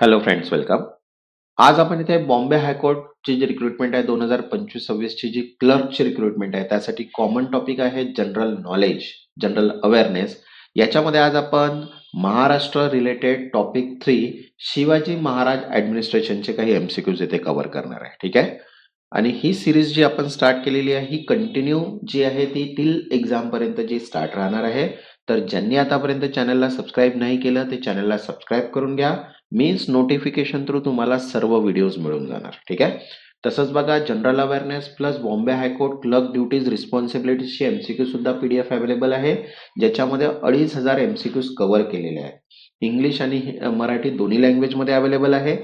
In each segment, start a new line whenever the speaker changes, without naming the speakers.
Hello friends, welcome. आज आपण इथे बॉम्बे हायकोर्टची जी रिक्रुटमेंट आहे 2025-26 ची जी क्लर्कची रिक्रुटमेंट आहे त्यासाठी कॉमन टॉपिक आहे जनरल नॉलेज, जनरल अवेअरनेस. याच्यामध्ये आज आपण महाराष्ट्र रिलेटेड टॉपिक 3 शिवाजी महाराज ऍडमिनिस्ट्रेशनचे काही एमसीक्यूज इथे कव्हर करणार आहे. ठीक आहे. आणि ही सिरीज जी आपण स्टार्ट केलेली आहे ही कंटिन्यू जी आहे ती टिल एक्झाम पर्यंत जी स्टार्ट राहणार आहे. तर ज्यांनी आतापर्यंत चॅनलला सबस्क्राईब नाही केलं ते चॅनलला सबस्क्राईब करून घ्या. मीन्स नोटिफिकेशन थ्रू तुम्हाला सर्व व्हिडिओज मिळून जाणार. ठीक आहे. तसंच बघा, general awareness plus Bombay high court clerk duties रिस्पॉन्सिबिलिटीजची एमसीक्यू सुद्धा पीडीएफ अवेलेबल आहे, ज्याच्यामध्ये 2500 एमसीक्यूज कव्हर केलेले आहे. इंग्लिश आणि मराठी दोन्ही लँग्वेजमध्ये अवेलेबल आहे.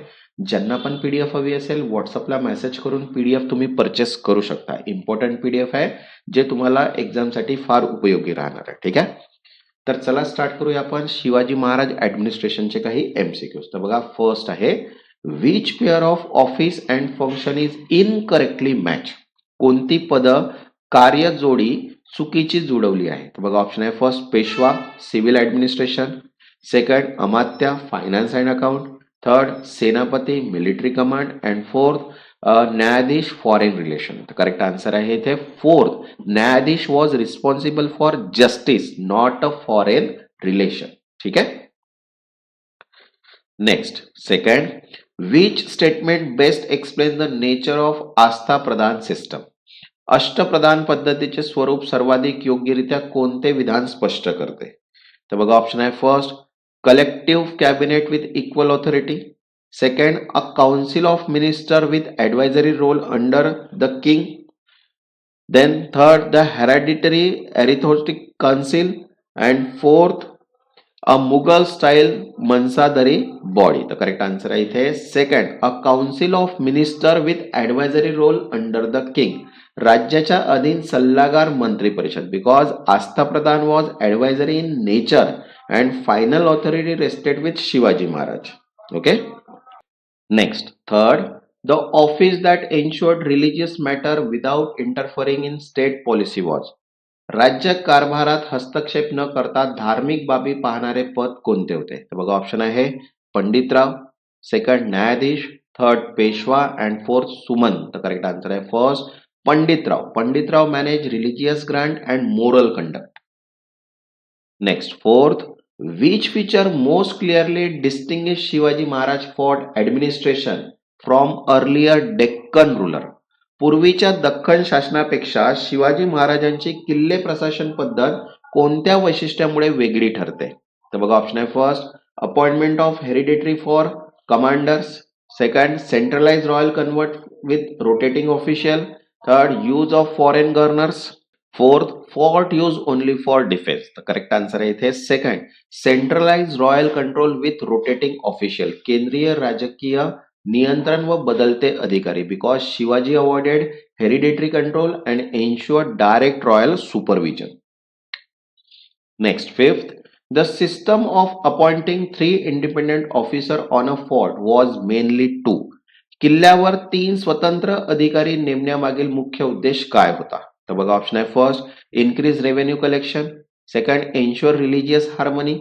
ज्यांना पण पीडीएफ हवी असेल व्हॉट्सअपला मेसेज करून पीडीएफ तुम्ही परचेस करू शकता. इम्पॉर्टंट पीडीएफ आहे जे तुम्हाला एक्झामसाठी फार उपयोगी राहणार आहे. ठीक आहे. तर चला स्टार्ट करूया आपण शिवाजी महाराज ऍडमिनिस्ट्रेशनचे काही एमसीक्यूज. तर बघा, फर्स्ट आहे which pair of office and function is incorrectly match. कोणती पद कार्य जोडी चुकीची जुळवली आहे. तर बघा, ऑप्शन आहे first Peshwa civil administration, second Amatya finance and account, third Senapati military command and fourth Nyayadhish foreign relation. तर करेक्ट आन्सर आहे इथे fourth. Nyayadhish was responsible for justice not a foreign relation. ठीक आहे. Next, second, which statement best explain the nature of Ashta Pradhan system. अष्टप्रधान पद्धतीचे स्वरूप सर्वाधिक योग्यरित्या कोणते विधान स्पष्ट करते. तर बघा, ऑप्शन आहे first collective cabinet with equal authority, second a council of minister with advisory role under the king, then third the hereditary arithmetic council, and fourth a Mughal style mansadari body. The correct answer आहे इथे second a council of minister with advisory role under the king. राज्याच्या अधीन सल्लागार मंत्री परिषद, because Ashta Pradhan was advisory in nature and final authority rested with Shivaji Maharaj. Okay. Next, third, the office that ensured religious matter without interfering in state policy was. राज्य कारभारात हस्तक्षेप न करता धार्मिक बाबी पाहणारे पद कोणते होते. तर बघा, ऑप्शन आहे पंडितराव, सेकंड न्यायाधीश, third Peshwa and fourth Suman. तर करेक्ट आन्सर आहे first Panditrao. Panditrao manage religious grant and moral conduct. Next, fourth, which feature most clearly distinguish Shivaji Maharaj for administration from earlier Deccan ruler. पूर्वीच्या दख्खन शासनापेक्षा शिवाजी महाराजांची किल्ले प्रशासन पद्धत कोणत्या वैशिष्ट्यामुळे वेगळी ठरते. तर बघा, ऑप्शन आहे first appointment of hereditary for commanders, second centralise royal convert with rotating official, third use of foreign governors, fourth fort use only for defence. तर करेक्ट आन्सर आहे इथे second centralise royal control with rotating official. केंद्रीय राजकीय नियंत्रण व बदलते अधिकारी, because Shivaji awarded hereditary control and ensure direct royal supervision. Next, fifth, the system of appointing 3 independent officer on a fort was mainly 2. किल्ल्यावर 3 स्वतंत्र अधिकारी नेमण्यामागील मुख्य उद्देश काय होता. तर बघा, ऑप्शन आहे first increase revenue collection, second ensure religious harmony,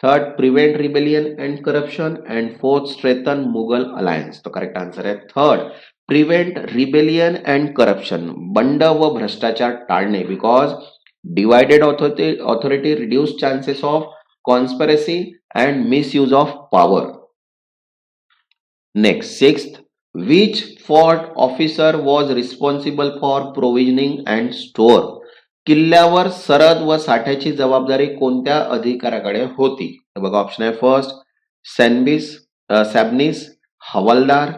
third prevent rebellion and corruption, and fourth strengthen Mughal alliance. तो करेक्ट आन्सर आहे third prevent rebellion and corruption. बंड व भ्रष्टाचार टाळणे, because divided authority reduce chances of conspiracy and misuse of power. Next, sixth, which fort officer was responsible for provisioning and store. किल्ल्यावर सरद व साठ्याची जबाबदारी कोणत्या अधिकाऱ्याकडे होती. तर बघा, ऑप्शन आहे फर्स्ट सॅबनीस, हवालदार,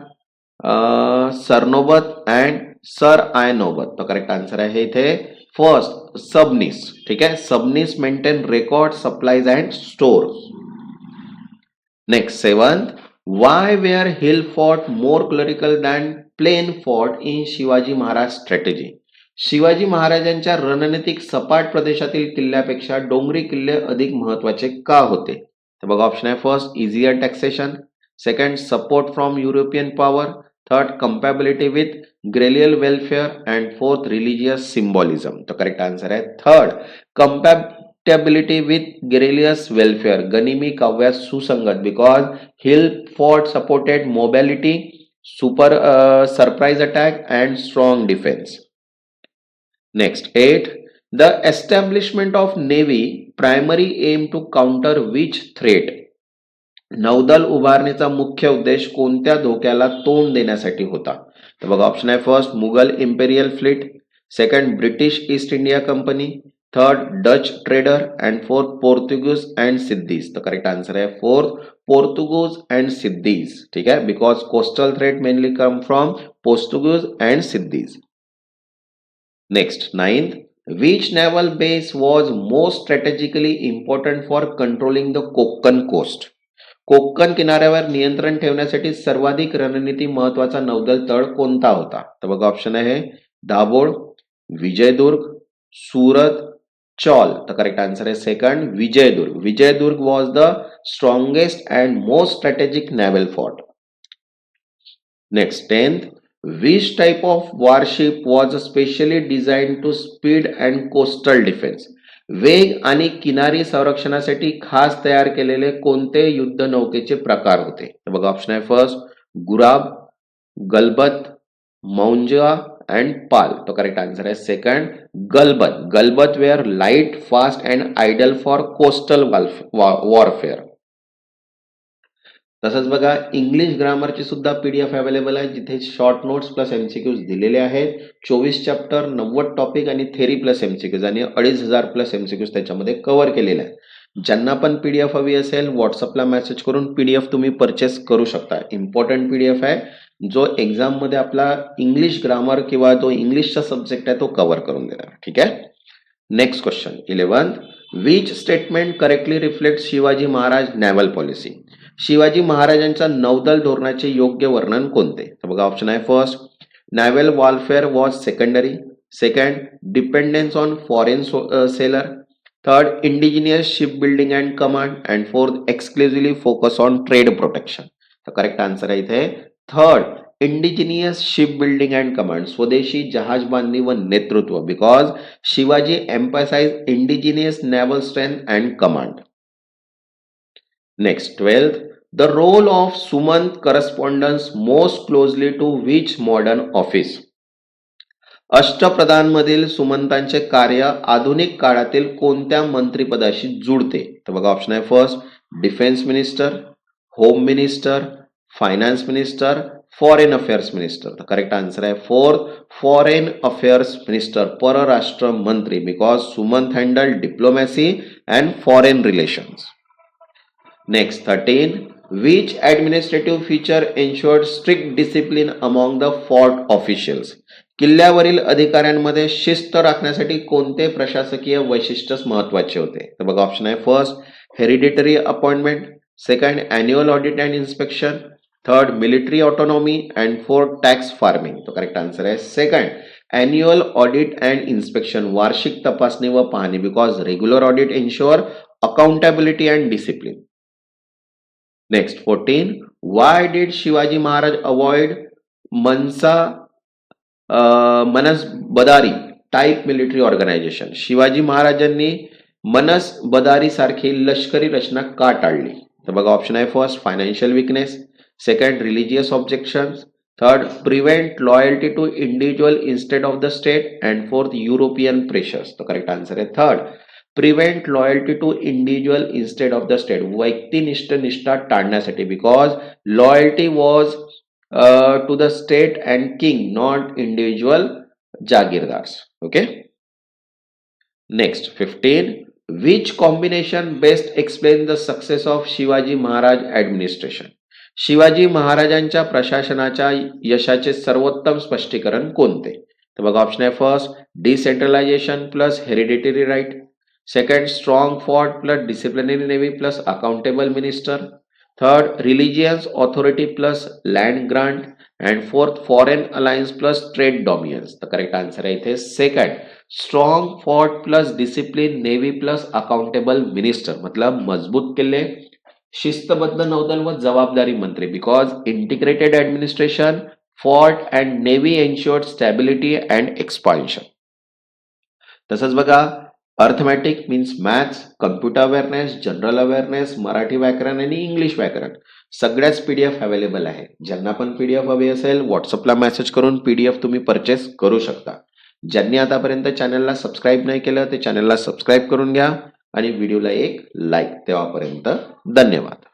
सरनोबत अँड सर आय नोबत. तर करेक्ट आन्सर आहे इथे फर्स्ट सबनीस. ठीक आहे. Sabnis maintain record supplies and store. Next, seventh, why were hill fort more clerical than plain fort in Shivaji Maharaj strategy. Shivaji महाराजांच्या रणनीतिक सपाट प्रदेशातील किल्ल्यापेक्षा डोंगरी किल्ले अधिक महत्वाचे का होते. तर बघा, ऑप्शन आहे first easier taxation, second support from European power, third compatibility with guerrilla welfare and fourth religious symbolism. तर करेक्ट आन्सर आहे third compatibility with guerrillas welfare. गनिमी काव्यात सुसंगत, because hill fort supported mobility, surprise attack and strong defense. Next, 8. The establishment of navy primary aim to counter which threat? नौदल उभारणीचा मुख्य उद्देश कोणत्या धोक्याला तोंड देण्यासाठी होता? तर बघा ऑप्शन आहे first Mughal imperial fleet, second British East India company, third Dutch trader and fourth Portuguese and Siddis. तर करेक्ट आन्सर आहे फोर्थ पोर्तुगीज अँड सिद्धीज. ठीक आहे, because coastal threat mainly come from Portuguese and Siddis. Next 9th, which naval base was most strategically important for controlling the Konkan coast? Konkan किनाऱ्यावर नियंत्रण ठेवण्यासाठी सर्वाधिक रणनीती महत्वाचा नौदल तळ कोणता होता? तर बघा ऑप्शन आहे दाभोळ, विजयदुर्ग, सुरत, चौल. तर करेक्ट आन्सर आहे second Vijaydurg. Vijaydurg was the strongest and most strategic naval fort. Next 10th, which type of warship was specially designed to speed and coastal defense? वेग आणि किनारी संरक्षणासाठी खास तयार केलेले कोणते युद्ध नौकेचे प्रकार होते? तर बघा ऑप्शन आहे फर्स्ट गुराब, गलबत, मौंजा अँड पाल. तो करेक्ट आन्सर आहे सेकंड गलबत. गलबत were light, fast and ideal for coastal warfare. तसंच बघा इंग्लिश ग्रामरची सुद्धा पीडीएफ अवेलेबल आहे, जिथे शॉर्ट नोट्स प्लस एमसीक्यूज दिलेले आहेत. 24 चॅप्टर, 90 टॉपिक आणि थेरी प्लस एमसीक्यूज आणि 2500 प्लस एमसीक्यूज त्याच्यामध्ये कव्हर केलेले आहेत. ज्यांना पण पीडीएफ हवी असेल व्हॉट्सअपला मेसेज करून पीडीएफ तुम्ही परचेस करू शकता. इम्पॉर्टंट पीडीएफ आहे, जो एक्झाम मध्ये आपला इंग्लिश ग्रामर किंवा जो इंग्लिशचा सब्जेक्ट आहे तो कव्हर करून देणार. ठीक आहे. Next question 11th, which statement correctly reflect Shivaji Maharaj naval policy? Shivaji महाराजांच्या नौदल धोरणाचे योग्य वर्णन कोणते? तर बघा ऑप्शन आहे first naval warfare was secondary, second dependence on foreign sailor, third indigenous ship building and command and fourth exclusively focus on trade protection. तर करेक्ट आन्सर आहे इथे third indigenous ship building and command, स्वदेशी जहाज बांधणी व नेतृत्व, because Shivaji emphasise indigenous naval strength and command. Next 12th, the role of Sumant corresponds most closely to which modern office? अष्टप्रधानमधील सुमंतांचे कार्य आधुनिक काळातील कोणत्या मंत्रिपदाशी जुळते? तर बघा ऑप्शन आहे first defence minister, home minister, finance minister, foreign affairs minister. तर correct answer आहे फोर्थ फॉरेन अफेअर्स मिनिस्टर, परराष्ट्र मंत्री, because Sumant handle diplomacy and foreign relations. Next 13, which administrative feature ensured strict discipline among the fort officials? किल्ल्यावरील अधिकाऱ्यांमध्ये शिस्त राखण्यासाठी कोणते प्रशासकीय वैशिष्ट्य महत्वाचे होते? तर बघा ऑप्शन आहे first hereditary appointment, second annual audit and inspection, third military autonomy and fourth tax farming. तो करेक्ट आन्सर आहे second annual audit and inspection, वार्षिक तपासणी व पाहणी, because regular audit ensure accountability and discipline. Next 14, why did Shivaji Maharaj avoid mansabdari type military organisation? Shivaji महाराजांनी मनसबदारी सारखी लष्करी रचना का टाळली? तर बघा ऑप्शन आहे first financial weakness, second religious objections, third prevent loyalty to individual instead of the state and fourth European pressures. तर correct answer आहे third prevent loyalty to individual instead of the state, व्यक्तिनिष्ठ निष्ठा टाळण्यासाठी, because loyalty was to the state and king, not individual jagirdars. Okay. Next 15, which combination best explain the success of Shivaji Maharaj administration? Shivaji महाराजांच्या प्रशासनाच्या यशाचे सर्वोत्तम स्पष्टीकरण कोणते? तर बघा ऑप्शन आहे first decentralisation plus hereditary right, second strong fort plus disciplinary navy plus accountable minister, third religious authority plus land grant and fourth foreign alliance plus trade dominance. तर करेक्ट आन्सर आहे इथे second strong fort plus discipline navy plus accountable minister, मतलब मजबूत किल्ले, शिस्तबद्ध नौदल व जबाबदारी मंत्री, because integrated administration fort and navy ensured stability and expansion. तसंच बघा arithmetic means maths, computer awareness, general awareness, Marathi व्याकरण आणि इंग्लिश व्याकरण सगळ्याच PDF अवेलेबल आहे. ज्यांना पण PDF हवी असेल व्हॉट्सअपला मेसेज करून PDF तुम्ही परचेस करू शकता. ज्यांनी आतापर्यंत चॅनलला सबस्क्राईब नाही केलं ते चॅनलला सबस्क्राईब करून घ्या आणि व्हिडिओला एक लाईक. तेव्हापर्यंत धन्यवाद.